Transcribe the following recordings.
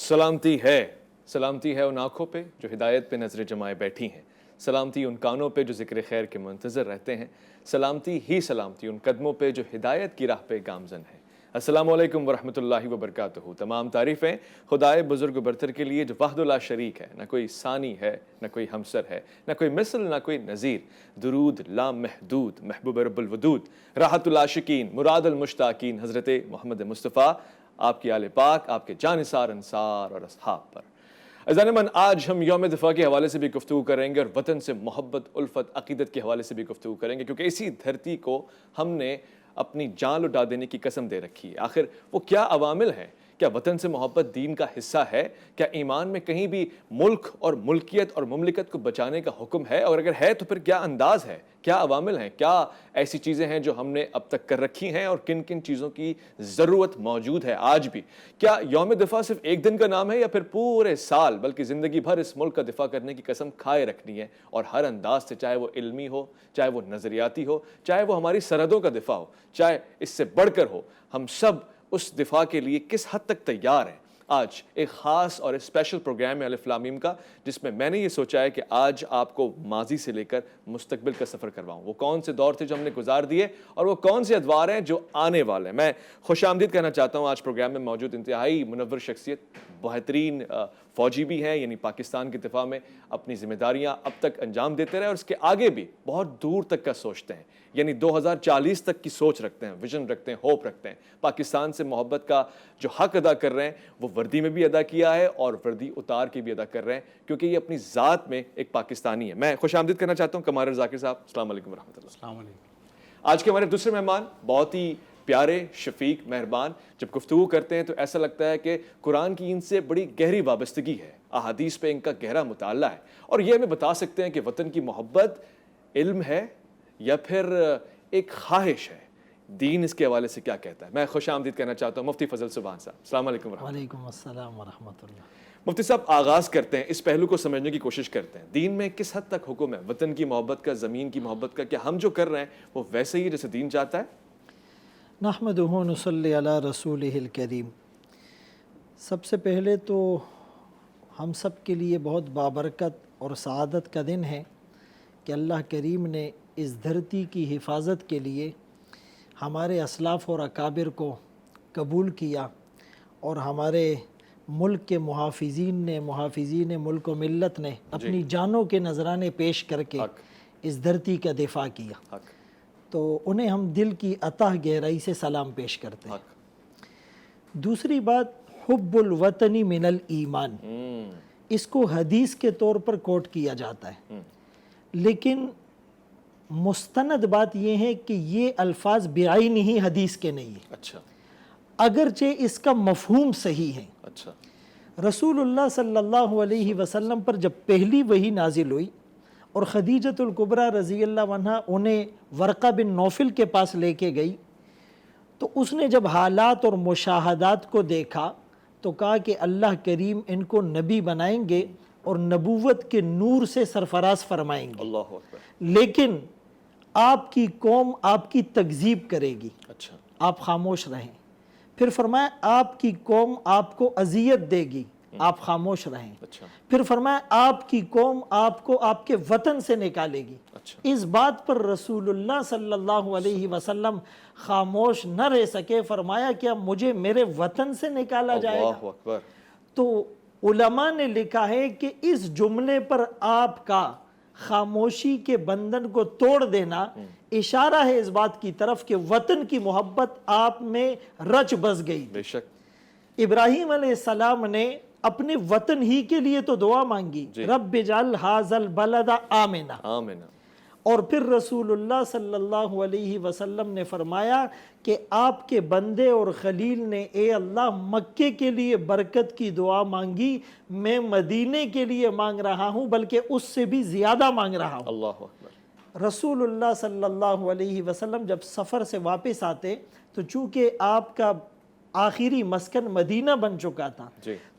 سلامتی ہے ان آنکھوں پہ جو ہدایت پہ نظر جمائے بیٹھی ہیں، سلامتی ان کانوں پہ جو ذکر خیر کے منتظر رہتے ہیں، سلامتی ان قدموں پہ جو ہدایت کی راہ پہ گامزن ہیں۔ السلام علیکم ورحمۃ اللہ وبرکاتہ۔ تمام تعریفیں خدائے بزرگ برتر کے لیے جو وحدہ لا شریک ہے، نہ کوئی ثانی ہے، نہ کوئی ہمسر ہے، نہ کوئی مثل، نہ کوئی نظیر۔ درود لام محدود محبوب رب الودود، راحت العاشقین مراد المشتاقین حضرت محمد مصطفیٰ، آپ کی آل پاک، آپ کے جانثار انصار اور اصحاب پر۔ عزیزان من، آج ہم یوم دفاع کے حوالے سے بھی گفتگو کریں گے اور وطن سے محبت، الفت، عقیدت کے حوالے سے بھی گفتگو کریں گے، کیونکہ اسی دھرتی کو ہم نے اپنی جان لٹا دینے کی قسم دے رکھی ہے۔ آخر وہ کیا عوامل ہیں؟ کیا وطن سے محبت دین کا حصہ ہے؟ کیا ایمان میں کہیں بھی ملک اور ملکیت اور مملکت کو بچانے کا حکم ہے؟ اور اگر ہے تو پھر کیا انداز ہے؟ کیا عوامل ہیں؟ کیا ایسی چیزیں ہیں جو ہم نے اب تک کر رکھی ہیں اور کن کن چیزوں کی ضرورت موجود ہے آج بھی؟ کیا یوم دفاع صرف ایک دن کا نام ہے یا پھر پورے سال بلکہ زندگی بھر اس ملک کا دفاع کرنے کی قسم کھائے رکھنی ہے، اور ہر انداز سے، چاہے وہ علمی ہو، چاہے وہ نظریاتی ہو، چاہے وہ ہماری سرحدوں کا دفاع ہو، چاہے اس سے بڑھ کر ہو، ہم سب اس دفاع کے لیے کس حد تک تیار ہیں؟ آج ایک خاص اور اسپیشل پروگرام ہے الف لام میم کا، جس میں میں نے یہ سوچا ہے کہ آج آپ کو ماضی سے لے کر مستقبل کا سفر کرواؤں۔ وہ کون سے دور تھے جو ہم نے گزار دیے اور وہ کون سے ادوار ہیں جو آنے والے ہیں۔ میں خوش آمدید کہنا چاہتا ہوں آج پروگرام میں موجود انتہائی منور شخصیت، بہترین فوجی بھی ہیں، یعنی پاکستان کے دفاع میں اپنی ذمہ داریاں اب تک انجام دیتے رہے اور اس کے آگے بھی بہت دور تک کا سوچتے ہیں، یعنی 2040 تک کی سوچ رکھتے ہیں، ویژن رکھتے ہیں، ہوپ رکھتے ہیں۔ پاکستان سے محبت کا جو حق ادا کر رہے ہیں وہ وردی میں بھی ادا کیا ہے اور وردی اتار کے بھی ادا کر رہے ہیں، کیونکہ یہ اپنی ذات میں ایک پاکستانی ہے۔ میں خوش آمدید کرنا چاہتا ہوں قمر ذاکر صاحب، السلام علیکم ورحمۃ اللہ۔ السلام علیکم۔ آج کے ہمارے دوسرے مہمان بہت ہی پیارے، شفیق، مہربان۔ جب گفتگو کرتے ہیں تو ایسا لگتا ہے کہ قرآن کی ان سے بڑی گہری وابستگی ہے، احادیث پہ ان کا گہرا مطالعہ ہے، اور یہ ہمیں بتا سکتے ہیں کہ وطن کی محبت علم ہے یا پھر ایک خواہش ہے۔ دین اس کے حوالے سے کیا کہتا ہے؟ میں خوش آمدید کہنا چاہتا ہوں مفتی فضل سبحان صاحب، السلام علیکم ورحمۃ اللہ۔ وعلیکم السلام ورحمۃ اللہ۔ مفتی صاحب، آغاز کرتے ہیں، اس پہلو کو سمجھنے کی کوشش کرتے ہیں۔ دین میں کس حد تک حکم ہے وطن کی محبت کا، زمین کی محبت کا؟ کیا ہم جو کر رہے ہیں وہ ویسے ہی جیسے دین چاہتا ہے؟ نحمدہ نصلی علی رسولہ الکریم۔ سب سے پہلے تو ہم سب کے لیے بہت بابرکت اور سعادت کا دن ہے کہ اللہ کریم نے اس دھرتی کی حفاظت کے لیے ہمارے اسلاف اور اکابر کو قبول کیا، اور ہمارے ملک کے محافظین ملک و ملت نے اپنی جانوں کے نذرانے پیش کر کے اس دھرتی کا دفاع کیا، تو انہیں ہم دل کی اتہ گہرائی سے سلام پیش کرتے ہیں۔ دوسری بات، حب الوطنی من الایمان، اس کو حدیث کے طور پر کوٹ کیا جاتا ہے، لیکن مستند بات یہ ہے کہ یہ الفاظ بعین ہی حدیث کے نہیں ہیں، اچھا، اگرچہ اس کا مفہوم صحیح ہے۔ اچھا، رسول اللہ صلی اللہ علیہ وسلم پر جب پہلی وحی نازل ہوئی اور خدیجۃ الکبریٰ رضی اللہ عنہا انہیں ورقہ بن نوفل کے پاس لے کے گئی، تو اس نے جب حالات اور مشاہدات کو دیکھا تو کہا کہ اللہ کریم ان کو نبی بنائیں گے اور نبوت کے نور سے سرفراز فرمائیں گے، اللہ اکبر، لیکن آپ کی قوم آپ کی تکذیب کرے گی، اچھا، آپ خاموش رہیں۔ پھر فرمایا آپ کی قوم آپ کو اذیت دے گی، آپ خاموش رہیں۔ اچھا، پھر فرمایا آپ کی قوم آپ کو آپ کے وطن سے نکالے گی۔ اچھا، اس بات پر رسول اللہ صلی اللہ علیہ وسلم خاموش نہ رہ سکے، فرمایا کیا مجھے میرے وطن سے نکالا جائے گا؟ اللہ اکبر۔ تو علماء نے لکھا ہے کہ اس جملے پر آپ کا خاموشی کے بندھن کو توڑ دینا اشارہ ہے اس بات کی طرف کہ وطن کی محبت آپ میں رچ بس گئی۔ بے شک ابراہیم علیہ السلام نے اپنے وطن ہی کے لیے تو دعا مانگی، رب اجعل ھذا البلد آمنا، آمین، اور پھر رسول اللہ صلی اللہ علیہ وسلم نے فرمایا کہ آپ کے بندے اور خلیل نے اے اللہ مکے کے لیے برکت کی دعا مانگی، میں مدینے کے لیے مانگ رہا ہوں، بلکہ اس سے بھی زیادہ مانگ رہا ہوں۔ اللہ اکبر۔ رسول اللہ صلی اللہ علیہ وسلم جب سفر سے واپس آتے تو چونکہ آپ کا آخری مسکن مدینہ بن چکا تھا،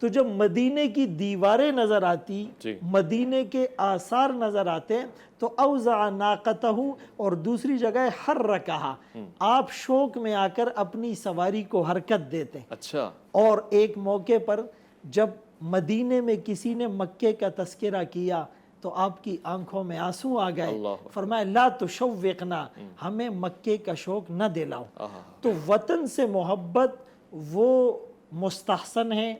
تو جب مدینے کی دیواریں نظر آتی، مدینے کے آثار نظر آتے، تو اوزع ناقتہ، اور دوسری جگہ حرکہا، آپ شوق میں آ کر اپنی سواری کو حرکت دیتے۔ اچھا، اور ایک موقع پر جب مدینے میں کسی نے مکے کا تذکرہ کیا تو آپ کی آنکھوں میں آنسو آ گئے. فرمایا لا تشوقنا، ہمیں مکے کا شوق نہ دلاؤ. تو وطن سے محبت وہ مستحسن ہے،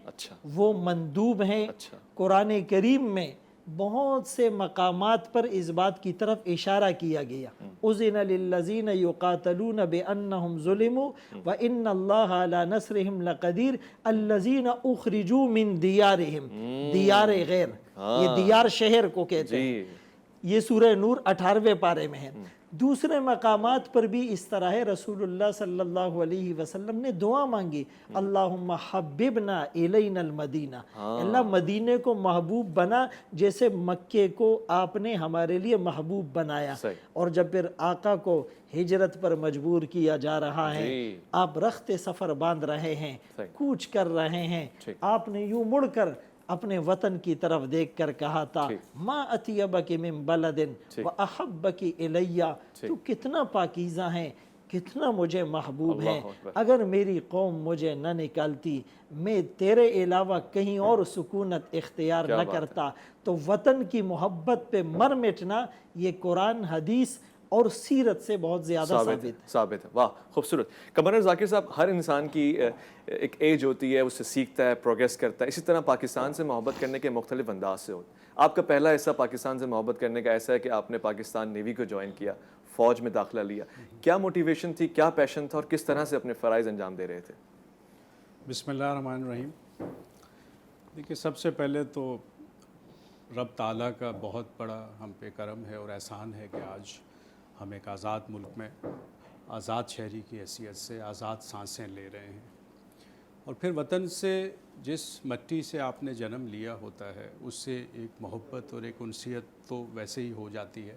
وہ مندوب ہیں. قرآن کریم میں بہت سے مقامات پر اس بات کی طرف اشارہ کیا گیا. اذن للذین یقاتلون بانہم ظلموا وان اللہ علی نصرہم لقدیر الذین اخرجوا من دیارہم. دیار غیر، یہ دیار شہر کو کہتے ہیں. یہ سورہ نور 18ویں پارے میں ہے. دوسرے مقامات پر بھی اس طرح ہے. رسول اللہ صلی اللہ علیہ وسلم نے دعا مانگی، اللہم حببنا الینا المدینہ، اللہ مدینے کو محبوب بنا جیسے مکے کو آپ نے ہمارے لیے محبوب بنایا. اور جب پھر آقا کو ہجرت پر مجبور کیا جا رہا ہے، آپ رخت سفر باندھ رہے ہیں، کوچ کر رہے ہیں، آپ نے یوں مڑ کر اپنے وطن کی طرف دیکھ کر کہا تھا ما اطیبک من بلد واحبک الی، تو کتنا پاکیزہ ہیں، کتنا مجھے محبوب ہے. اگر میری قوم مجھے نہ نکالتی، میں تیرے علاوہ کہیں اور سکونت اختیار نہ کرتا. تو وطن کی محبت پہ مر مٹنا یہ قرآن، حدیث اور سیرت سے بہت زیادہ ثابت ہے. واہ خوبصورت. قمر ذاکر صاحب، ہر انسان کی ایک ایج ہوتی ہے، اس سے سیکھتا ہے، پروگریس کرتا ہے. اسی طرح پاکستان سے محبت کرنے کے مختلف انداز سے ہوتے ہیں. آپ کا پہلا حصہ پاکستان سے محبت کرنے کا ایسا ہے کہ آپ نے پاکستان نیوی کو جوائن کیا، فوج میں داخلہ لیا. کیا موٹیویشن تھی، کیا پیشن تھا، اور کس طرح سے اپنے فرائض انجام دے رہے تھے؟ بسم اللہ الرحمن الرحیم. دیکھیے، سب سے پہلے تو رب تعالیٰ کا بہت بڑا ہم پہ کرم ہے اور احسان ہے کہ آج ہم ایک آزاد ملک میں آزاد شہری کی حیثیت سے آزاد سانسیں لے رہے ہیں. اور پھر وطن سے، جس مٹی سے آپ نے جنم لیا ہوتا ہے، اس سے ایک محبت اور ایک انسیت تو ویسے ہی ہو جاتی ہے.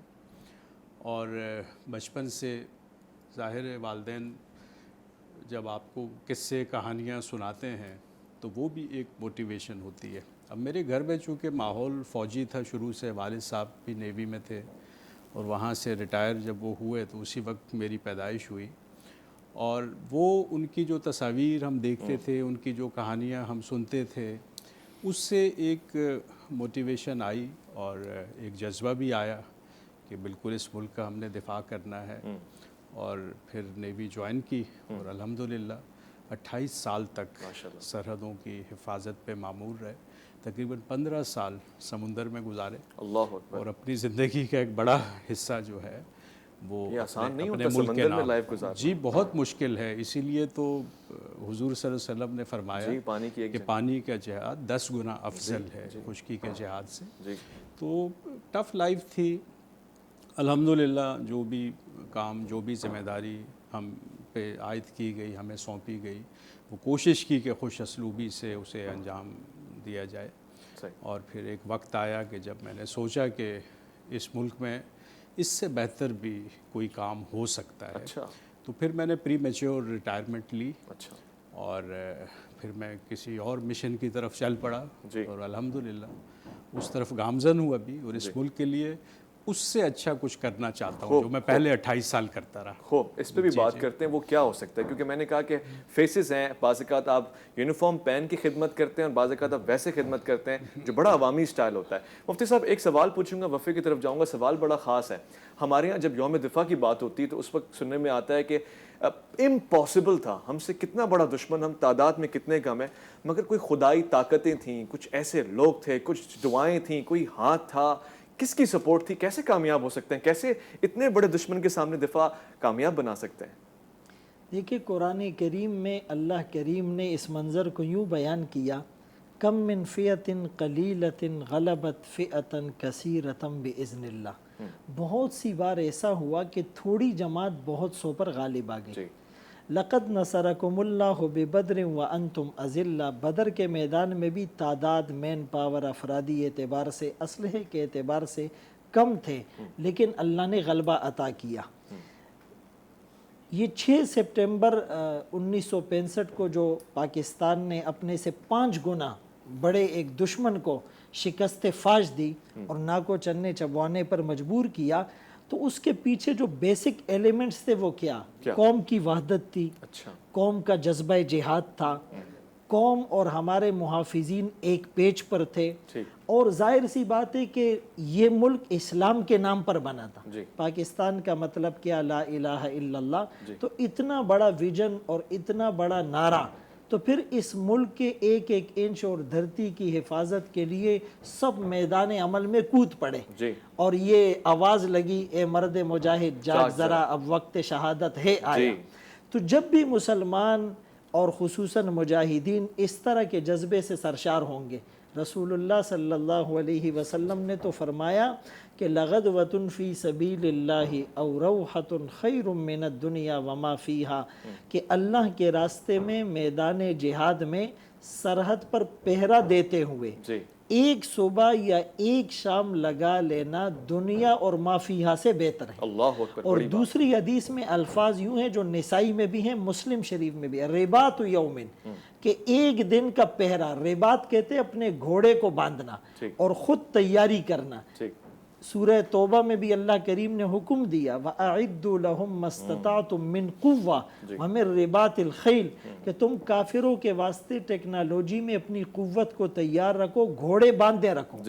اور بچپن سے ظاہر والدین جب آپ کو قصے کہانیاں سناتے ہیں تو وہ بھی ایک موٹیویشن ہوتی ہے. اب میرے گھر میں چونکہ ماحول فوجی تھا شروع سے، والد صاحب بھی نیوی میں تھے اور وہاں سے ریٹائر جب وہ ہوئے تو اسی وقت میری پیدائش ہوئی. اور وہ ان کی جو تصاویر ہم دیکھتے تھے، ان کی جو کہانیاں ہم سنتے تھے، اس سے ایک موٹیویشن آئی اور ایک جذبہ بھی آیا کہ بالکل اس ملک کا ہم نے دفاع کرنا ہے. اور پھر نیوی جوائن کی اور الحمدللہ 28 سال تک سرحدوں کی حفاظت پہ مامور رہے. تقریباً 15 سال سمندر میں گزارے. اللہ اکبر. اور اپنی زندگی کا ایک بڑا حصہ جو ہے وہ آسان نہیں اپنے ہوتا ملک کے سمندر میں نام. لائف گزارنا. جی بہت مشکل ہے. اسی لیے تو حضور صلی اللہ علیہ وسلم نے فرمایا کہ پانی کا جہاد 10 گنا افضل ہے خشکی کے جہاد سے. تو ٹف لائف تھی. الحمدللہ جو بھی کام، جو بھی ذمہ داری ہم پہ عائد کی گئی، ہمیں سونپی گئی، وہ کوشش کی کہ خوش اسلوبی سے اسے انجام دیا جائے. اور پھر ایک وقت آیا کہ جب میں نے سوچا کہ اس ملک میں اس سے بہتر بھی کوئی کام ہو سکتا ہے. تو پھر میں نے پری میچور ریٹائرمنٹ لی. اور پھر میں کسی اور مشن کی طرف چل پڑا اور الحمدللہ اس طرف گامزن ہوا بھی. اور اس ملک کے لیے اس سے اچھا کچھ کرنا چاہتا ہوں جو میں پہلے 28 سال کرتا رہا. خوب، اس پہ بھی بات کرتے ہیں وہ کیا ہو سکتا ہے، کیونکہ میں نے کہا کہ فیسز ہیں. بعض اوقات آپ یونیفارم پہن کی خدمت کرتے ہیں اور بعض اوقات آپ ویسے خدمت کرتے ہیں جو بڑا عوامی سٹائل ہوتا ہے. مفتی صاحب ایک سوال پوچھوں گا، وفے کی طرف جاؤں گا. سوال بڑا خاص ہے. ہمارے یہاں جب یوم دفاع کی بات ہوتی ہے تو اس وقت سننے میں آتا ہے کہ امپاسبل تھا، ہم سے کتنا بڑا دشمن، ہم تعداد میں کتنے کم ہیں، مگر کوئی خدائی طاقتیں تھیں، کچھ ایسے لوگ تھے، کچھ دعائیں تھیں، کوئی ہاتھ تھا. کس کی سپورٹ تھی؟ کیسے کامیاب ہو سکتے ہیں؟ کیسے اتنے بڑے دشمن کے سامنے دفاع کامیاب بنا سکتے ہیں؟ دیکھیے، قرآن کریم میں اللہ کریم نے اس منظر کو یوں بیان کیا، کم من فئۃ قلیلۃ غلبت فئۃ کثیرۃ باذن اللہ. بہت سی بار ایسا ہوا کہ تھوڑی جماعت بہت سو پر غالب آ گئی. لقد نصرکم اللہ ببدر وانتم اذلہ. بدر کے میدان میں بھی تعداد، مین پاور، افرادی اعتبار سے، اسلحے کے اعتبار سے کم تھے، لیکن اللہ نے غلبہ عطا کیا. یہ 6 سپٹمبر 1965 کو جو پاکستان نے اپنے سے 5 گنا بڑے ایک دشمن کو شکست فاش دی اور ناکو چننے چبوانے پر مجبور کیا، تو اس کے پیچھے جو بیسک ایلیمنٹس تھے وہ کیا؟ قوم کی وحدت تھی، قوم کا جذبہ جہاد تھا، قوم اور ہمارے محافظین ایک پیج پر تھے، اور ظاہر سی بات ہے کہ یہ ملک اسلام کے نام پر بنا تھا۔ پاکستان کا مطلب کیا؟ لا الہ الا اللہ۔ تو اتنا بڑا ویژن اور اتنا بڑا نعرہ، تو پھر اس ملک کے ایک ایک انچ اور دھرتی کی حفاظت کے لیے سب میدان عمل میں کود پڑے، اور یہ آواز لگی اے مرد مجاہد جاگ ذرا اب وقت شہادت ہے آیا۔ تو جب بھی مسلمان اور خصوصاً مجاہدین اس طرح کے جذبے سے سرشار ہوں گے، رسول اللہ صلی اللہ علیہ وسلم نے تو فرمایا کہ لغدوۃ فی سبیل اللہ او روحۃ خیر من الدنیا وما فیہا، کہ اللہ کے راستے میں میدان جہاد میں سرحد پر پہرا دیتے ہوئے ایک صبح یا ایک شام لگا لینا دنیا اور ما فیہا سے بہتر ہے۔ اللہ اکبر۔ اور دوسری حدیث میں الفاظ یوں ہیں جو نسائی میں بھی ہیں، مسلم شریف میں بھی ہے، رباط یومن، کہ ایک دن کا پہرا، رباط کہتے ہیں اپنے گھوڑے کو باندھنا اور خود تیاری کرنا۔ سورہ توبہ میں بھی اللہ کریم نے حکم دیا وَأَعِدُّوا لَهُمْ مَا اسْتَطَعْتُم مِّن قُوَّةٍ وَمِن رِّبَاطِ الْخَيْلِ، کہ تم کافروں کے واسطے ٹیکنالوجی میں اپنی قوت کو تیار رکھو، گھوڑے باندھے رکھو۔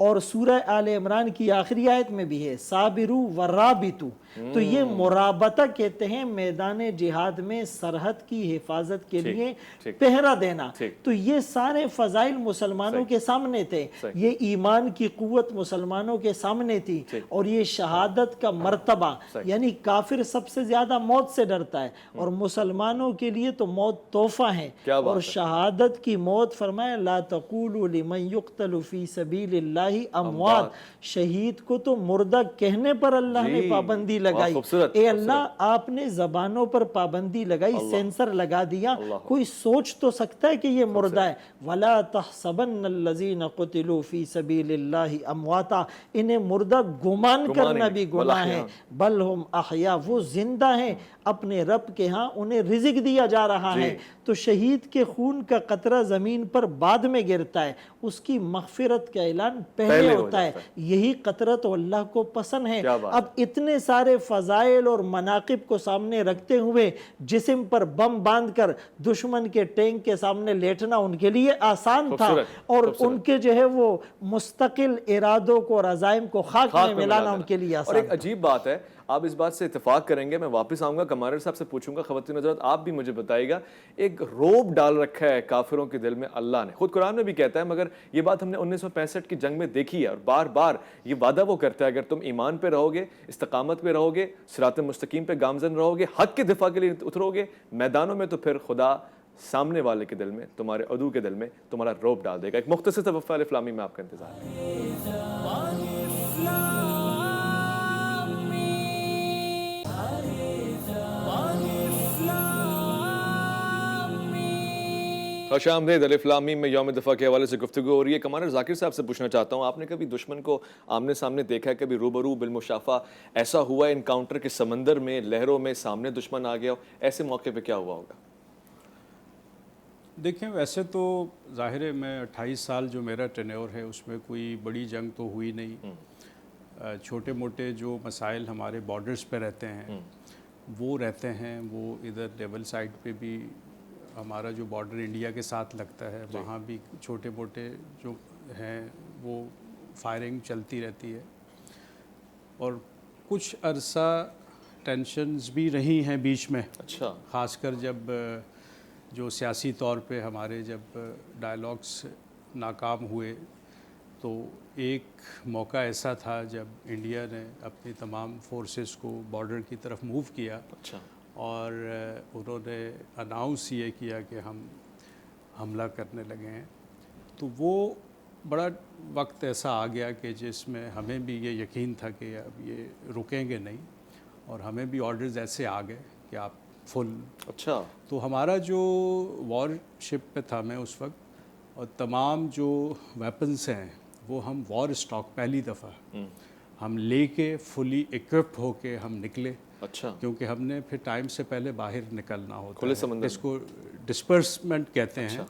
اور سورہ آل عمران کی آخری آیت میں بھی ہے صابروا ورابطوا، تو یہ مرابطہ کہتے ہیں میدان جہاد میں سرحد کی حفاظت کے لیے پہرا دینا۔ تو یہ سارے فضائل مسلمانوں کے سامنے تھے، یہ ایمان کی قوت مسلمانوں کے سامنے تھی، اور یہ شہادت کا مرتبہ، یعنی کافر سب سے زیادہ موت سے ڈرتا ہے، اور مسلمانوں کے لیے تو موت تحفہ ہے، اور شہادت کی موت فرمایا لا تقولوا لمن يقتل فی سبیل اللہ اموات، شہید کو تو مردہ کہنے پر اللہ نے پابندی لگائی۔ اے اللہ آپ نے زبانوں پر پابندی لگائی، سینسر لگا دیا، کوئی سوچ تو سکتا ہے کہ یہ مردہ ہے۔ وَلَا تَحْسَبَنَّ الَّذِينَ قُتِلُوا فِي سَبِيلِ اللَّهِ أَمْوَاتًا، انہیں مردہ گمان کرنا بھی گناہ ہے، بل ہم احیا، وہ زندہ ہیں اپنے رب کے ہاں، انہیں رزق دیا جا رہا ہے۔ تو شہید کے خون کا قطرہ زمین پر بعد میں گرتا ہے، اس کی مغفرت کا اعلان پہلے ہوتا ہے، یہی قطرہ تو اللہ کو پسند ہے۔ اب اتنے سارے فضائل اور مناقب کو سامنے رکھتے ہوئے جسم پر بم باندھ کر دشمن کے ٹینک کے سامنے لیٹنا ان کے لیے آسان تھا، اور ان کے جو ہے وہ مستقل ارادوں کو اور عزائم کو خاک میں ملانا ان کے لیے آسان اور ایک عجیب بات ہے، آپ اس بات سے اتفاق کریں گے، میں واپس آؤں گا کمارڈر صاحب سے پوچھوں گا، خواتین حضرات آپ بھی مجھے بتائیے گا، ایک روب ڈال رکھا ہے کافروں کے دل میں اللہ نے، خود قرآن میں بھی کہتا ہے، مگر یہ بات ہم نے 1965 کی جنگ میں دیکھی ہے، اور بار بار یہ وعدہ وہ کرتا ہے اگر تم ایمان پہ رہو گے، استقامت پہ رہو گے، صراط مستقیم پہ گامزن رہو گے، حق کے دفاع کے لیے اترو گے میدانوں میں، تو پھر خدا سامنے والے کے دل میں، تمہارے عدو کے دل میں تمہارا روب ڈال دے گا۔ ایک مختصر سا وقفہ الف لام میم میں آپ کا انتظار ہے۔ خوش آمدید۔ الف لام میم میں یوم دفاع کے حوالے سے گفتگو ہو رہی ہے۔ کمانڈر ذاکر صاحب سے پوچھنا چاہتا ہوں، آپ نے کبھی دشمن کو آمنے سامنے دیکھا ہے، کبھی روبرو بالمشافہ ایسا ہوا ہے انکاؤنٹر کے سمندر میں، لہروں میں سامنے دشمن آ گیا ہو، ایسے موقع پہ کیا ہوا ہوگا؟ دیکھیں ویسے تو ظاہر ہے میں 28 سال جو میرا ٹینیور ہے اس میں کوئی بڑی جنگ تو ہوئی نہیں، چھوٹے موٹے جو مسائل ہمارے بارڈرز پہ رہتے ہیں وہ رہتے ہیں، وہ ادھر لیول سائڈ پہ بھی ہمارا جو بارڈر انڈیا کے ساتھ لگتا ہے وہاں بھی چھوٹے موٹے جو ہیں وہ فائرنگ چلتی رہتی ہے، اور کچھ عرصہ ٹینشنز بھی رہی ہیں بیچ میں، اچھا، خاص کر جب جو سیاسی طور پہ ہمارے جب ڈائلاگس ناکام ہوئے، تو ایک موقع ایسا تھا جب انڈیا نے اپنی تمام فورسز کو بارڈر کی طرف موو کیا، اچھا، اور انہوں نے اناؤنس یہ کیا کہ ہم حملہ کرنے لگے ہیں، تو وہ بڑا وقت ایسا آ گیا کہ جس میں ہمیں بھی یہ یقین تھا کہ اب یہ رکیں گے نہیں، اور ہمیں بھی آرڈرز ایسے آ گئے کہ آپ فل، اچھا، تو ہمارا جو وار شپ پہ تھا میں اس وقت، اور تمام جو ویپنس ہیں وہ ہم وار اسٹاک پہلی دفعہ ہم لے کے فلی ایکوپڈ ہو کے ہم نکلے، اچھا، کیونکہ ہم نے پھر ٹائم سے پہلے باہر نکلنا ہوتا کھلے سمندر، اس کو ڈسپرسمنٹ کہتے ہیں،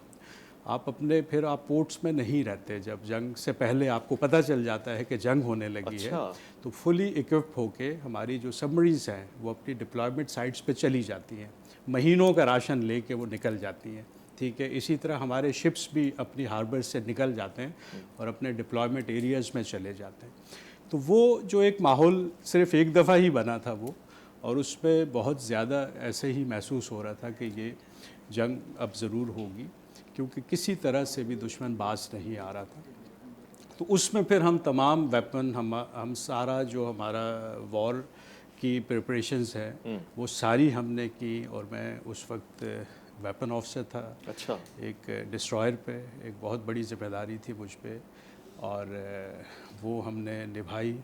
آپ اپنے پھر آپ پورٹس میں نہیں رہتے، جب جنگ سے پہلے آپ کو پتہ چل جاتا ہے کہ جنگ ہونے لگی ہے، تو فلی ایکوپڈ ہو کے ہماری جو سبمریز ہیں وہ اپنی ڈپلائمنٹ سائٹس پہ چلی جاتی ہیں، مہینوں کا راشن لے کے وہ نکل جاتی ہیں، ٹھیک ہے. اسی طرح ہمارے شپس بھی اپنی ہاربر سے نکل جاتے ہیں اور اپنے ڈپلائمنٹ ایریاز میں چلے جاتے ہیں. تو وہ جو ایک ماحول صرف ایک دفعہ ہی بنا تھا وہ، اور اس پہ بہت زیادہ ایسے ہی محسوس ہو رہا تھا کہ یہ جنگ اب ضرور ہوگی، کیونکہ کسی طرح سے بھی دشمن باز نہیں آ رہا تھا. تو اس میں پھر ہم تمام ویپن، ہم سارا جو ہمارا وار کی پریپریشنز ہیں وہ ساری ہم نے کی. اور میں اس وقت ویپن آفیسر تھا. اچھا. ایک ڈسٹرائر پہ ایک بہت بڑی ذمہ داری تھی مجھ پہ، اور وہ ہم نے نبھائی.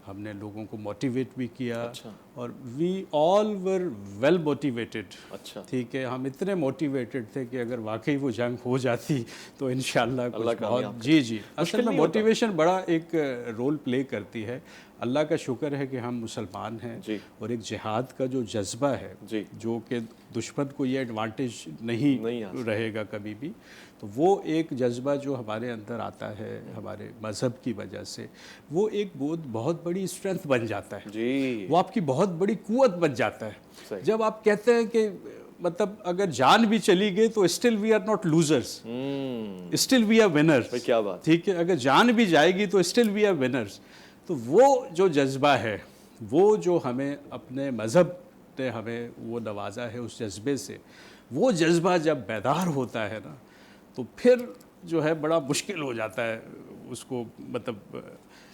ہم نے لوگوں کو موٹیویٹ بھی کیا. اچھا. اور وی آل ور ویل موٹیویٹڈ. اچھا. ٹھیک ہے، ہم اتنے موٹیویٹڈ تھے کہ اگر واقعی وہ جنگ ہو جاتی تو انشاءاللہ کچھ بہت. جی اصل میں موٹیویشن بڑا ایک رول پلے کرتی ہے. اللہ کا شکر ہے کہ ہم مسلمان ہیں، اور ایک جہاد کا جو جذبہ ہے جو کہ دشمن کو یہ ایڈوانٹیج نہیں رہے گا کبھی بھی، تو وہ ایک جذبہ جو ہمارے اندر آتا ہے ہمارے مذہب کی وجہ سے، وہ ایک بہت بڑی اسٹرینتھ بن جاتا ہے. وہ آپ کی بہت بڑی قوت بن جاتا ہے. جب آپ کہتے ہیں کہ مطلب اگر جان بھی چلی گئی تو still we are not losers, still we are winners. کیا بات. ٹھیک ہے، اگر جان بھی جائے گی تو اسٹل وی آر ونرز. تو وہ جو جذبہ ہے، وہ جو ہمیں اپنے مذہب نے ہمیں وہ نوازا ہے اس جذبے سے، وہ جذبہ جب بیدار ہوتا ہے نا تو پھر جو ہے بڑا مشکل ہو جاتا ہے اس کو مطلب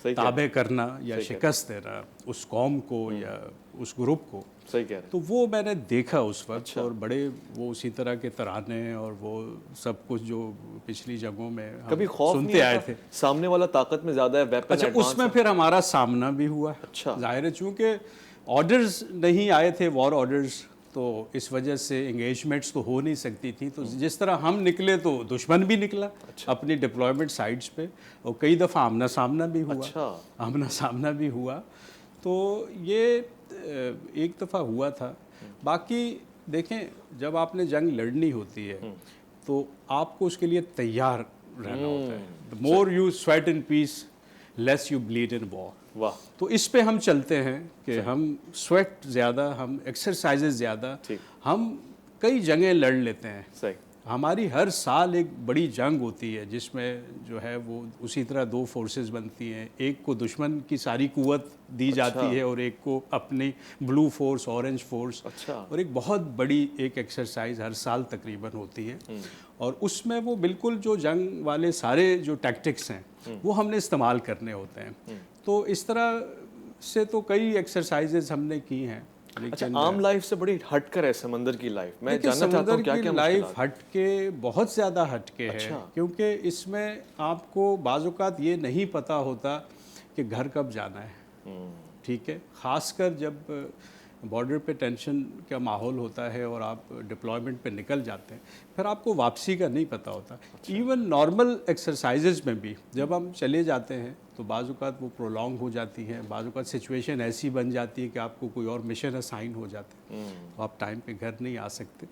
تابع کرنا یا شکست دینا اس قوم کو یا اس گروپ کو. صحیح کہہ رہے ہیں. تو وہ میں نے دیکھا اس وقت. اور بڑے وہ اسی طرح کے ترانے اور وہ سب کچھ جو پچھلی جنگوں میں کبھی خوف سنتے آئے تھے. سامنے والا طاقت میں زیادہ ہے، ویپن اچھا، اس میں پھر ہمارا سامنا بھی ہوا. اچھا. ظاہر ہے چونکہ آرڈرز نہیں آئے تھے، وار آرڈرز، تو اس وجہ سے انگیجمنٹس تو ہو نہیں سکتی تھی. تو جس طرح ہم نکلے تو دشمن بھی نکلا اپنی ڈپلائمنٹ سائٹس پہ، اور کئی دفعہ آمنا سامنا بھی ہوا. آمنا سامنا بھی ہوا. تو یہ ایک دفعہ ہوا تھا. باقی دیکھیں، جب آپ نے جنگ لڑنی ہوتی ہے تو آپ کو اس کے لیے تیار رہنا ہوتا ہے. More you sweat in peace less you bleed in war. واہ. تو اس پہ ہم چلتے ہیں کہ ہم سویٹ زیادہ، ہم ایکسرسائزز زیادہ، ہم کئی جنگیں لڑ لیتے ہیں. صحیح. ہماری ہر سال ایک بڑی جنگ ہوتی ہے جس میں جو ہے وہ اسی طرح دو فورسز بنتی ہیں. ایک کو دشمن کی ساری قوت دی جاتی ہے اور ایک کو اپنی بلو فورس، اورنج فورس. اور ایک بہت بڑی ایک ایکسرسائز ہر سال تقریباً ہوتی ہے. اور اس میں وہ بالکل جو جنگ والے سارے جو ٹیکٹکس ہیں وہ ہم نے استعمال کرنے ہوتے ہیں. تو اس طرح سے تو کئی ایکسرسائزز ہم نے کی ہیں. اچھا، عام لائف سے بڑی ہٹ کر ہے سمندر کی لائف. میں جاننا چاہتا ہوں کیا کیا لائف ہٹ کے، بہت زیادہ ہٹ کے ہے. کیونکہ اس میں آپ کو بعض اوقات یہ نہیں پتہ ہوتا کہ گھر کب جانا ہے. ٹھیک ہے، خاص کر جب بارڈر پہ ٹینشن کا ماحول ہوتا ہے اور آپ ڈپلائمنٹ پہ نکل جاتے ہیں، پھر آپ کو واپسی کا نہیں پتہ ہوتا. ایون نارمل ایکسرسائزز میں بھی جب ہم چلے جاتے ہیں تو بعض اوقات وہ پرولونگ ہو جاتی ہیں. بعض اوقات سچویشن ایسی بن جاتی ہے کہ آپ کو کوئی اور مشن اسائن ہو جاتا ہے، تو آپ ٹائم پہ گھر نہیں آ سکتے.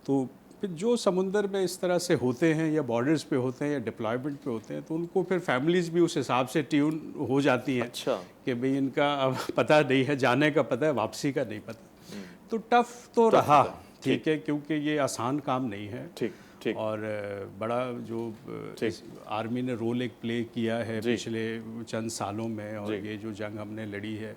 تو پھر جو سمندر میں اس طرح سے ہوتے ہیں یا بارڈرز پہ ہوتے ہیں یا ڈپلائمنٹ پہ ہوتے ہیں، تو ان کو پھر فیملیز بھی اس حساب سے ٹیون ہو جاتی ہیں کہ بھئی ان کا اب پتہ نہیں ہے، جانے کا پتہ ہے، واپسی کا نہیں پتہ. تو ٹف تو رہا. ٹھیک ہے، کیونکہ یہ آسان کام نہیں ہے. اور بڑا جو آرمی نے رول ایک پلے کیا ہے پچھلے چند سالوں میں، اور یہ جو جنگ ہم نے لڑی ہے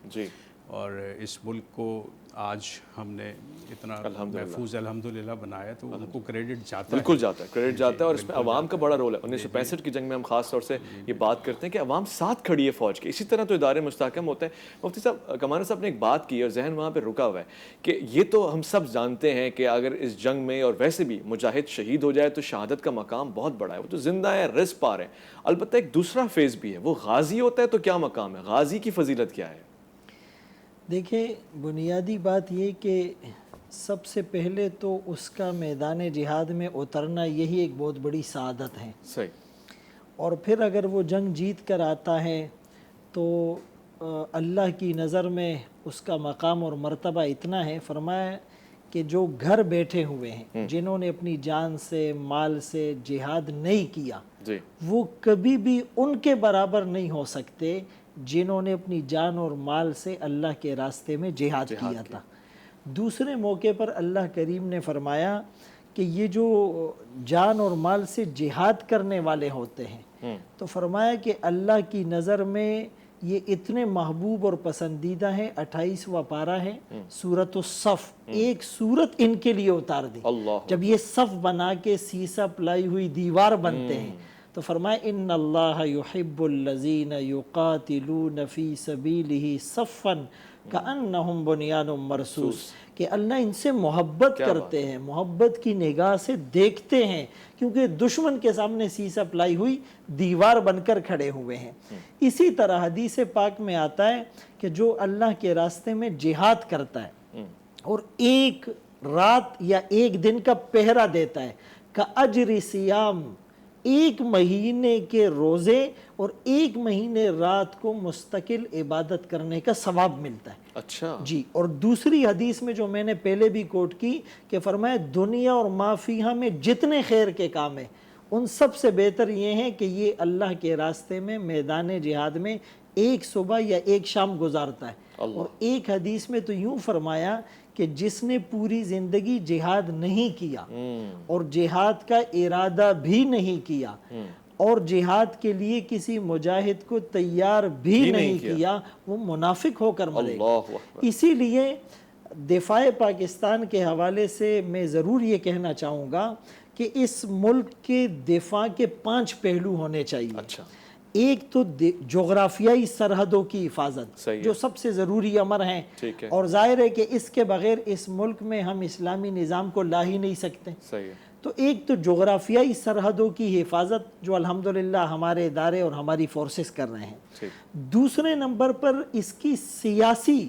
اور اس ملک کو آج ہم نے اتنا محفوظ الحمدللہ بنایا، تو ان کو کریڈٹ جاتا ہے. بالکل جاتا ہے، کریڈٹ جاتا ہے. اور اس میں عوام کا بڑا رول ہے. 1965 کی جنگ میں ہم خاص طور سے یہ بات کرتے ہیں کہ عوام ساتھ کھڑی ہے فوج کے. اسی طرح تو ادارے مستحکم ہوتے ہیں. مفتی صاحب، کمانا صاحب نے ایک بات کی اور ذہن وہاں پہ رکا ہوا ہے کہ یہ تو ہم سب جانتے ہیں کہ اگر اس جنگ میں اور ویسے بھی مجاہد شہید ہو جائے تو شہادت کا مقام بہت بڑا ہے، وہ تو زندہ ہے، رزق پا رہے ہیں. البتہ ایک دوسرا فیز بھی ہے، وہ غازی ہوتا ہے تو کیا مقام ہے؟ غازی کی فضیلت کیا ہے؟ دیکھیں، بنیادی بات یہ کہ سب سے پہلے تو اس کا میدان جہاد میں اترنا یہی ایک بہت بڑی سعادت ہے. صحیح. اور پھر اگر وہ جنگ جیت کر آتا ہے تو اللہ کی نظر میں اس کا مقام اور مرتبہ اتنا ہے. فرمایا کہ جو گھر بیٹھے ہوئے ہیں، جنہوں نے اپنی جان سے، مال سے جہاد نہیں کیا، وہ کبھی بھی ان کے برابر نہیں ہو سکتے جنہوں نے اپنی جان اور مال سے اللہ کے راستے میں جہاد کیا تھا. دوسرے موقع پر اللہ کریم نے فرمایا کہ یہ جو جان اور مال سے جہاد کرنے والے ہوتے ہیں، تو فرمایا کہ اللہ کی نظر میں یہ اتنے محبوب اور پسندیدہ ہیں۔ 28واں پارہ ہے سورۃ الصف، ایک سورت ان کے لیے اتار دی۔ اللہ جب یہ صف بنا کے سیسا پلائی ہوئی دیوار بنتے ہیں تو فرمایا ان اللہ یحب الذین یقاتلون فی سبیلہ صفا کأنہم بنیان مرصوص، کہ اللہ ان سے محبت کرتے ہیں، محبت کی نگاہ سے دیکھتے ہیں، کیونکہ دشمن کے سامنے سیسا پلائی ہوئی دیوار بن کر کھڑے ہوئے ہیں۔ اسی طرح حدیث پاک میں آتا ہے کہ جو اللہ کے راستے میں جہاد کرتا ہے اور ایک رات یا ایک دن کا پہرا دیتا ہے، کأجر صیام، ایک مہینے کے روزے اور ایک مہینے رات کو مستقل عبادت کرنے کا ثواب ملتا ہے۔ اچھا جی، اور دوسری حدیث میں جو میں نے پہلے بھی کوٹ کی کہ فرمایا دنیا اور ما فیہا میں جتنے خیر کے کام ہیں ان سب سے بہتر یہ ہیں کہ یہ اللہ کے راستے میں میدان جہاد میں ایک صبح یا ایک شام گزارتا ہے۔ اور ایک حدیث میں تو یوں فرمایا کہ جس نے پوری زندگی جہاد نہیں کیا اور جہاد کا ارادہ بھی نہیں کیا اور جہاد کے لیے کسی مجاہد کو تیار بھی نہیں کیا، وہ منافق ہو کر مرے گا۔ اسی لیے دفاع پاکستان کے حوالے سے میں ضرور یہ کہنا چاہوں گا کہ اس ملک کے دفاع کے 5 پہلو ہونے چاہیے۔ اچھا، ایک تو جغرافیائی سرحدوں کی حفاظت جو سب سے ضروری امر ہیں، اور ظاہر ہے کہ اس کے بغیر اس ملک میں ہم اسلامی نظام کو لا ہی نہیں سکتے۔ صحیح ہے۔ تو ایک تو جغرافیائی سرحدوں کی حفاظت جو الحمدللہ ہمارے ادارے اور ہماری فورسز کر رہے ہیں۔ دوسرے نمبر پر اس کی سیاسی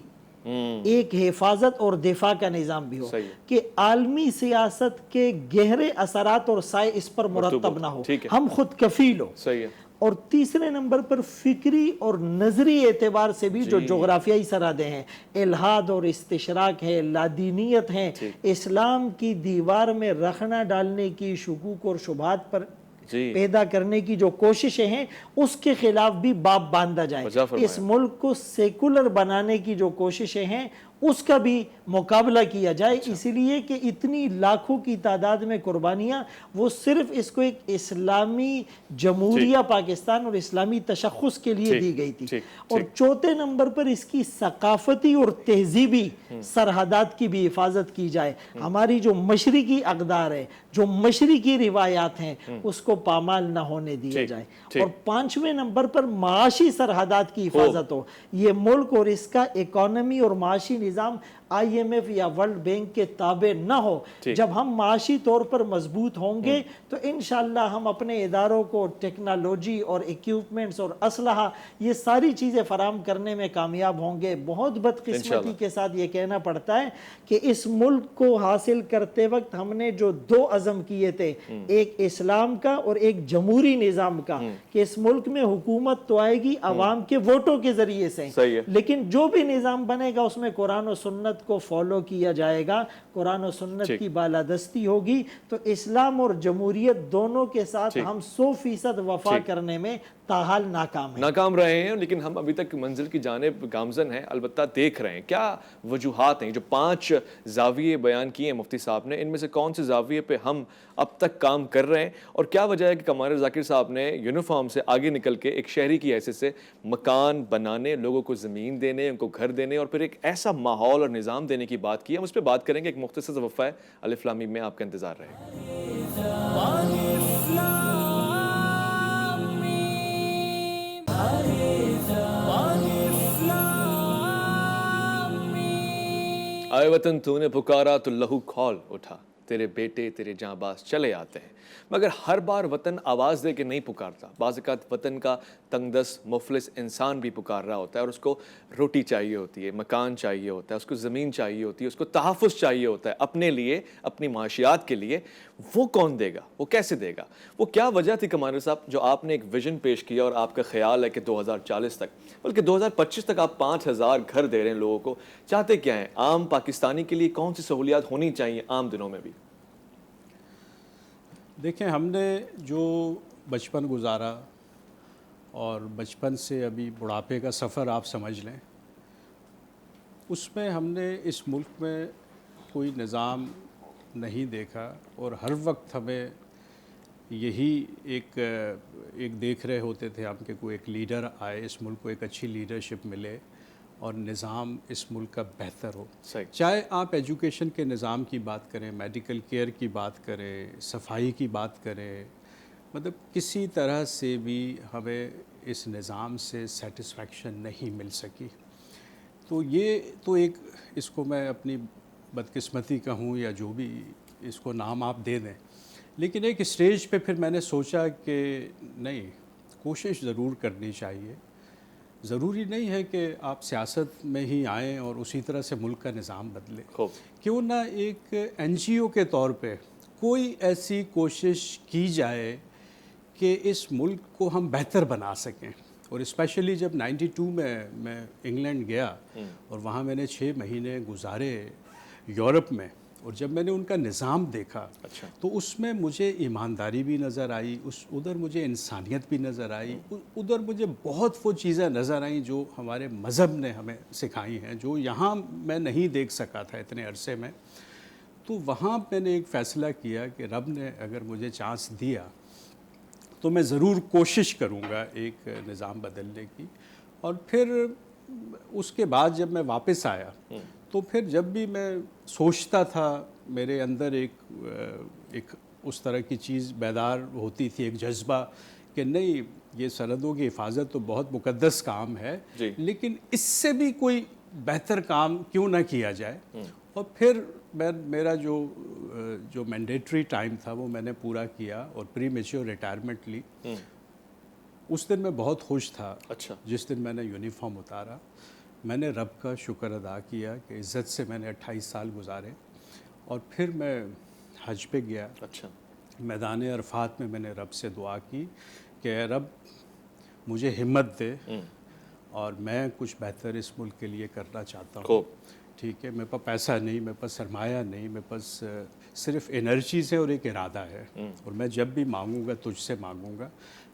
ایک حفاظت اور دفاع کا نظام بھی ہو کہ عالمی سیاست کے گہرے اثرات اور سائے اس پر مرتب نہ ہو، ہم خود کفیل ہو۔ صحیح ہے۔ اور تیسرے نمبر پر فکری اور نظری اعتبار سے بھی جو جغرافیائی سرحدیں ہیں، الحاد اور استشراق ہے، لادینیت ہے، اسلام کی دیوار میں رخنہ ڈالنے کی، شکوک اور شبہات پر پیدا کرنے کی جو کوششیں ہیں اس کے خلاف بھی باب باندھا جائے۔ اس ملک کو سیکولر بنانے کی جو کوششیں ہیں اس کا بھی مقابلہ کیا جائے، اسی لیے کہ اتنی لاکھوں کی تعداد میں قربانیاں وہ صرف اس کو ایک اسلامی جمہوریہ پاکستان اور اسلامی تشخص کے لیے دی گئی تھی۔ اور چوتھے نمبر پر اس کی ثقافتی اور تہذیبی سرحدات کی بھی حفاظت کی جائے۔ ہماری جو مشرقی اقدار ہے، جو مشرقی روایات ہیں، اس کو پامال نہ ہونے دیا جائے۔ اور 5ویں نمبر پر معاشی سرحدات کی حفاظت ہو۔ یہ ملک اور اس کا اکانومی اور معاشی نظام IMF یا ورلڈ بینک کے تابع نہ ہو۔ جب ہم معاشی طور پر مضبوط ہوں گے تو انشاءاللہ ہم اپنے اداروں کو ٹیکنالوجی اور ایکیوپمنٹس اور اسلحہ یہ ساری چیزیں فراہم کرنے میں کامیاب ہوں گے۔ بہت بدقسمتی کے ساتھ یہ کہنا پڑتا ہے کہ اس ملک کو حاصل کرتے وقت ہم نے جو 2 عزم کیے تھے، ایک اسلام کا اور ایک جمہوری نظام کا، کہ اس ملک میں حکومت تو آئے گی عوام کے ووٹوں کے ذریعے سے، لیکن جو بھی نظام بنے گا اس میں قرآن و سنت کو فالو کیا جائے گا، قرآن و سنت کی بالادستی ہوگی، تو اسلام اور جمہوریت دونوں کے ساتھ ہم 100% وفا کرنے میں تاحال ناکام رہے ہیں، لیکن ہم ابھی تک منزل کی جانب گامزن ہیں، البتہ دیکھ رہے ہیں کیا وجوہات ہیں۔ جو 5 زاویے بیان کیے ہیں مفتی صاحب نے، ان میں سے کون سے زاویے پہ ہم اب تک کام کر رہے ہیں، اور کیا وجہ ہے کہ قمر ذاکر صاحب نے یونیفارم سے آگے نکل کے ایک شہری کی حیثیت سے مکان بنانے، لوگوں کو زمین دینے، ان کو گھر دینے اور پھر ایک ایسا ماحول اور نظام دینے کی بات کی ہے۔ ہم اس پہ بات کریں گے، ایک مختصر سا وقفہ ہے، الف لام میم میں آپ کا انتظار رہے گا۔ آئے وطن تو نے پکارا تو لہو کھول اٹھا، تیرے بیٹے تیرے جاں باز چلے آتے ہیں، مگر ہر بار وطن آواز دے کے نہیں پکارتا۔ بعض اوقات وطن کا تنگ دست مفلس انسان بھی پکار رہا ہوتا ہے اور اس کو روٹی چاہیے ہوتی ہے، مکان چاہیے ہوتا ہے، اس کو زمین چاہیے ہوتی ہے، اس کو تحفظ چاہیے ہوتا ہے اپنے لیے، اپنی معاشیات کے لیے۔ وہ کون دے گا؟ وہ کیسے دے گا؟ وہ کیا وجہ تھی کمانڈر صاحب جو آپ نے ایک ویژن پیش کیا اور آپ کا خیال ہے کہ 2040 تک بلکہ 2025 تک آپ 5000 گھر دے رہے ہیں لوگوں کو؟ چاہتے کیا ہیں؟ عام پاکستانی کے لیے کون سی سہولیات ہونی چاہیے عام دنوں میں بھی؟ دیکھیں، ہم نے جو بچپن گزارا اور بچپن سے ابھی بڑھاپے کا سفر آپ سمجھ لیں، اس میں ہم نے اس ملک میں کوئی نظام نہیں دیکھا، اور ہر وقت ہمیں یہی ایک دیکھ رہے ہوتے تھے ہم کہ کوئی ایک لیڈر آئے، اس ملک کو ایک اچھی لیڈرشپ ملے اور نظام اس ملک کا بہتر ہو. صحیح. چاہے آپ ایجوکیشن کے نظام کی بات کریں، میڈیکل کیئر کی بات کریں، صفائی کی بات کریں، مطلب کسی طرح سے بھی ہمیں اس نظام سے سیٹسفیکشن نہیں مل سکی. تو یہ تو ایک، اس کو میں اپنی بدقسمتی کہوں یا جو بھی اس کو نام آپ دے دیں، لیکن ایک اسٹیج پہ پھر میں نے سوچا کہ نہیں، کوشش ضرور کرنی چاہیے. ضروری نہیں ہے کہ آپ سیاست میں ہی آئیں اور اسی طرح سے ملک کا نظام بدلے. خوب. کیوں نہ ایک این جی او کے طور پہ کوئی ایسی کوشش کی جائے کہ اس ملک کو ہم بہتر بنا سکیں. اور اسپیشلی جب 92 میں انگلینڈ گیا اور وہاں میں نے 6 مہینے گزارے یورپ میں، اور جب میں نے ان کا نظام دیکھا تو اس میں مجھے ایمانداری بھی نظر آئی، ادھر مجھے انسانیت بھی نظر آئی، ادھر مجھے بہت وہ چیزیں نظر آئیں جو ہمارے مذہب نے ہمیں سکھائی ہیں، جو یہاں میں نہیں دیکھ سکا تھا اتنے عرصے میں. تو وہاں میں نے ایک فیصلہ کیا کہ رب نے اگر مجھے چانس دیا تو میں ضرور کوشش کروں گا ایک نظام بدلنے کی. اور پھر اس کے بعد جب میں واپس آیا تو پھر جب بھی میں سوچتا تھا، میرے اندر ایک اس طرح کی چیز بیدار ہوتی تھی، ایک جذبہ کہ نہیں، یہ سرحدوں کی حفاظت تو بہت مقدس کام ہے، لیکن اس سے بھی کوئی بہتر کام کیوں نہ کیا جائے. اور پھر میرا جو مینڈیٹری ٹائم تھا وہ میں نے پورا کیا اور پری میچور ریٹائرمنٹ لی. اس دن میں بہت خوش تھا. جس دن میں نے یونیفارم اتارا، میں نے رب کا شکر ادا کیا کہ عزت سے میں نے 28 سال گزارے. اور پھر میں حج پہ گیا. میدان عرفات میں نے رب سے دعا کی کہ اے رب مجھے ہمت دے اور میں کچھ بہتر اس ملک کے لیے کرنا چاہتا ہوں. ٹھیک ہے، میرے پاس پیسہ نہیں، میرے پاس سرمایہ نہیں، میرے پاس صرف انرجیز ہے اور ایک ارادہ ہے، اور میں جب بھی مانگوں گا تجھ سے مانگوں گا،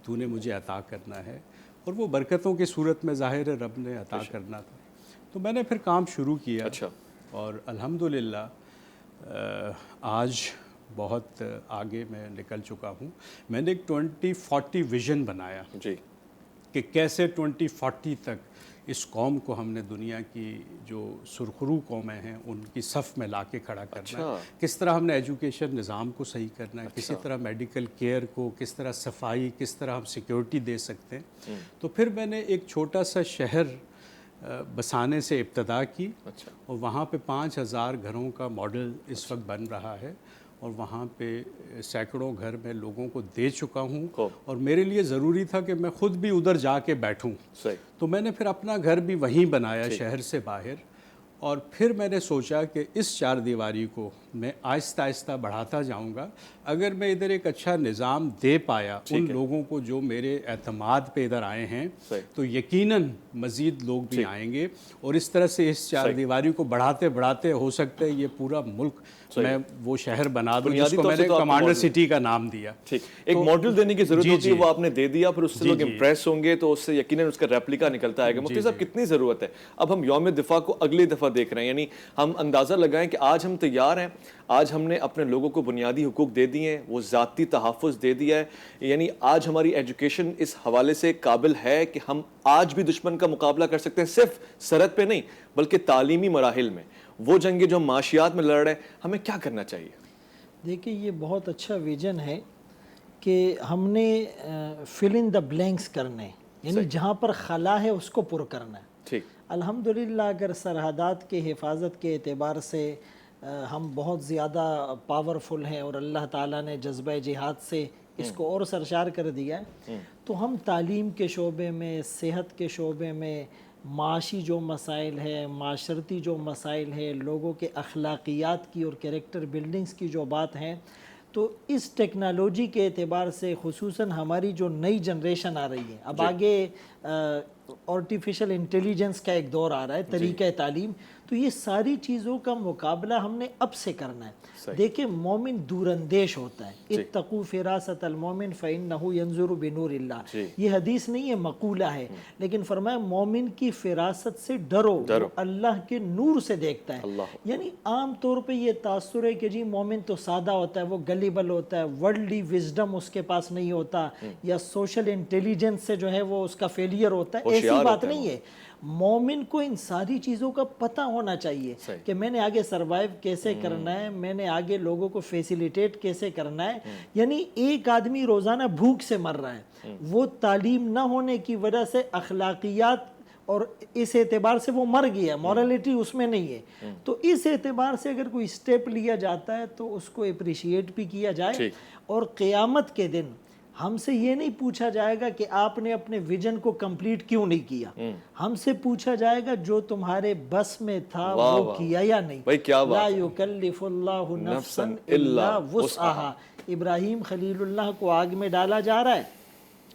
تو نے مجھے عطا کرنا ہے. اور وہ برکتوں کی صورت میں ظاہر ہے رب نے عطا کرنا تھا. تو میں نے پھر کام شروع کیا. اور الحمدللہ آج بہت آگے میں نکل چکا ہوں. میں نے ایک 2040 ویژن بنایا کہ کیسے 2040 تک اس قوم کو ہم نے دنیا کی جو سرخرو قومیں ہیں ان کی صف میں لا کے کھڑا کرنا ہے. کس طرح ہم نے ایجوکیشن نظام کو صحیح کرنا ہے، کسی طرح میڈیکل کیئر کو، کس طرح صفائی، کس طرح ہم سیکیورٹی دے سکتے ہیں. تو پھر میں نے ایک چھوٹا سا شہر بسانے سے ابتدا کی، اور وہاں پہ 5000 گھروں کا ماڈل اس وقت بن رہا ہے، اور وہاں پہ سینکڑوں گھر میں لوگوں کو دے چکا ہوں. اور میرے لیے ضروری تھا کہ میں خود بھی ادھر جا کے بیٹھوں. تو میں نے پھر اپنا گھر بھی وہیں بنایا، شہر سے باہر. اور پھر میں نے سوچا کہ اس 4 دیواری کو میں آہستہ آہستہ بڑھاتا جاؤں گا. اگر میں ادھر ایک اچھا نظام دے پایا ان لوگوں کو جو میرے اعتماد پہ ادھر آئے ہیں، تو یقیناً مزید لوگ بھی آئیں گے. اور اس طرح سے اس 4 دیواری کو بڑھاتے بڑھاتے ہو سکتا ہے یہ پورا ملک میں وہ شہر بنا دوں جس کو میں نے کمانڈر سٹی کا نام دیا. ایک ماڈل دینے کی ضرورت ہوتی ہے، وہ آپ نے دے دیا، پھر اس سے لوگ امپریس ہوں گے تو اس سے یقیناً اس کا ریپلیکا نکلتا آئے گا. مفتی صاحب کتنی ضرورت ہے؟ اب ہم یوم دفاع کو اگلی دفعہ دیکھ رہے ہیں، یعنی ہم اندازہ لگائیں کہ آج ہم تیار ہیں، آج ہم نے اپنے لوگوں کو بنیادی حقوق دے دیے ہیں، وہ ذاتی تحفظ دے دیا ہے، یعنی آج ہماری ایجوکیشن اس حوالے سے قابل ہے کہ ہم آج بھی دشمن کا مقابلہ کر سکتے ہیں، صرف سرحد پہ نہیں بلکہ تعلیمی مراحل میں. وہ جنگیں جو ہم معاشیات میں لڑ رہے ہیں، ہمیں کیا کرنا چاہیے؟ دیکھیے یہ بہت اچھا ویژن ہے کہ ہم نے فل ان دا بلینکس کرنے، یعنی جہاں پر خلا ہے اس کو پر کرنا ہے. الحمدللہ اگر سرحدات کے حفاظت کے اعتبار سے ہم بہت زیادہ پاورفل ہیں اور اللہ تعالیٰ نے جذبہ جہاد سے اس کو اور سرشار کر دیا ہے، تو ہم تعلیم کے شعبے میں، صحت کے شعبے میں، معاشی جو مسائل ہے، معاشرتی جو مسائل ہے، لوگوں کے اخلاقیات کی اور کریکٹر بلڈنگز کی جو بات ہیں، تو اس ٹیکنالوجی کے اعتبار سے خصوصاً ہماری جو نئی جنریشن آ رہی ہے، اب آگے آرٹیفیشل انٹیلیجنس کا ایک دور آ رہا ہے، طریقہ تعلیم، تو یہ ساری چیزوں کا مقابلہ ہم نے اب سے کرنا ہے۔ دیکھیں مومن دور اندیش ہوتا ہے، اتقوا فراست المومن فإنہ ینظر بنور اللہ، یہ حدیث نہیں ہے مقولہ ہے، لیکن فرمایا مومن کی فراست سے ڈرو، وہ اللہ کے نور سے دیکھتا ہے۔ یعنی عام طور پہ یہ تاثر ہے کہ جی مومن تو سادہ ہوتا ہے، وہ گلیبل ہوتا ہے، ورلڈلی وزڈم اس کے پاس نہیں ہوتا، یا سوشل انٹیلیجنس سے جو ہے وہ اس کا فیلئر ہوتا ہے، ایسی بات نہیں ہے۔ مومن کو ان ساری چیزوں کا پتہ ہونا چاہیے کہ میں نے آگے سروائیو کیسے کرنا ہے، میں نے آگے لوگوں کو فیسیلیٹیٹ کیسے کرنا ہے۔ یعنی ایک آدمی روزانہ بھوک سے مر رہا ہے، وہ تعلیم نہ ہونے کی وجہ سے اخلاقیات اور اس اعتبار سے وہ مر گیا، مورالٹی اس میں نہیں ہے، تو اس اعتبار سے اگر کوئی سٹیپ لیا جاتا ہے تو اس کو اپریشیٹ بھی کیا جائے۔ اور قیامت کے دن ہم سے یہ نہیں پوچھا جائے گا کہ آپ نے اپنے ویژن کو کمپلیٹ کیوں نہیں کیا، ہم سے پوچھا جائے گا جو تمہارے بس میں تھا وہ کیا یا نہیں۔ لا یکلف اللہ نفسا الا وسعہا، ابراہیم خلیل اللہ کو آگ میں ڈالا جا رہا ہے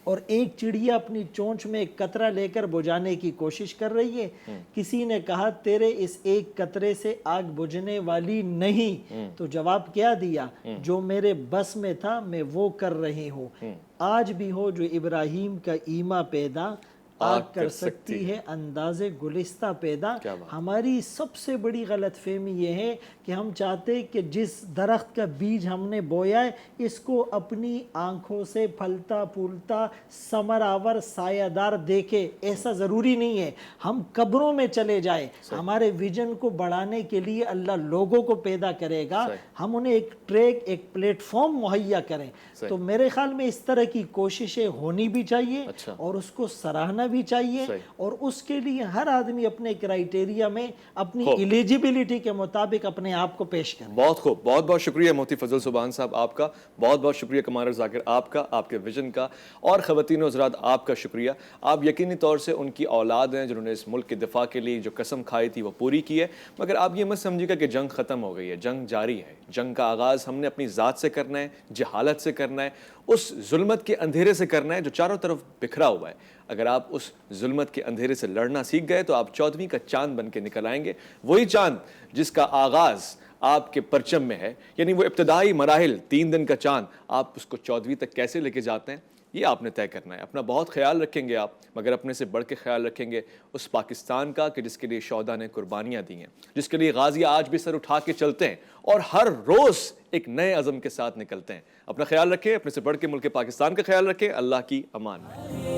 اور ایک چڑیا اپنی چونچ میں ایک قطرہ لے کر بجھانے کی کوشش کر رہی ہے، کسی نے کہا تیرے اس ایک قطرے سے آگ بجھنے والی نہیں، تو جواب کیا دیا، جو میرے بس میں تھا میں وہ کر رہی ہوں۔ آج بھی ہو جو ابراہیم کا ایما پیدا، آگ کر سکتی ہے انداز گلستہ پیدا۔ ہماری سب سے بڑی غلط فہمی یہ ہے کہ ہم چاہتے ہیں کہ جس درخت کا بیج ہم نے بویا ہے اس کو اپنی آنکھوں سے پھلتا پھولتا ثمر آور سایہ دار دیکھے، ایسا ضروری نہیں ہے۔ ہم قبروں میں چلے جائیں، ہمارے ویژن کو بڑھانے کے لیے اللہ لوگوں کو پیدا کرے گا، ہم انہیں ایک ٹریک، ایک پلیٹ فارم مہیا کریں۔ تو میرے خیال میں اس طرح کی کوششیں ہونی بھی چاہیے اور اس کو سراہنا بھی چاہیے، اور اس کے لیے ہر آدمی اپنے کرائیٹیریا میں اپنی ایلیجیبلٹی کے مطابق اپنے آپ کو پیش کرے۔ بہت خوب، بہت بہت شکریہ مفتی فضل سبحان صاحب آپ کا، بہت بہت شکریہ کمارر ذاکر آپ کا، آپ کے ویژن کا، اور خواتین و حضرات آپ کا شکریہ۔ آپ یقینی طور سے ان کی اولاد ہیں جنہوں نے اس ملک کے دفاع کے لیے جو قسم کھائی تھی وہ پوری کی ہے، مگر آپ یہ مت سمجھیے گا کہ جنگ ختم ہو گئی ہے، جنگ جاری ہے۔ جنگ کا آغاز ہم نے اپنی ذات سے کرنا ہے، جہالت سے کرنا ہے، اس ظلمت کے اندھیرے سے کرنا ہے جو چاروں طرف بکھرا ہوا ہے۔ اگر آپ اس ظلمت کے اندھیرے سے لڑنا سیکھ گئے تو آپ 14ویں کا چاند بن کے نکل آئیں گے، وہی چاند جس کا آغاز آپ کے پرچم میں ہے، یعنی وہ ابتدائی مراحل 3 دن کا چاند، آپ اس کو 14ویں تک کیسے لے کے جاتے ہیں یہ آپ نے طے کرنا ہے۔ اپنا بہت خیال رکھیں گے آپ، مگر اپنے سے بڑھ کے خیال رکھیں گے اس پاکستان کا کہ جس کے لیے شہداء نے قربانیاں دی ہیں، جس کے لیے غازی آج بھی سر اٹھا کے چلتے ہیں اور ہر روز ایک نئے عزم کے ساتھ نکلتے ہیں۔ اپنا خیال رکھیں، اپنے سے بڑھ کے ملک پاکستان کا خیال رکھیں۔ اللہ کی امان میں۔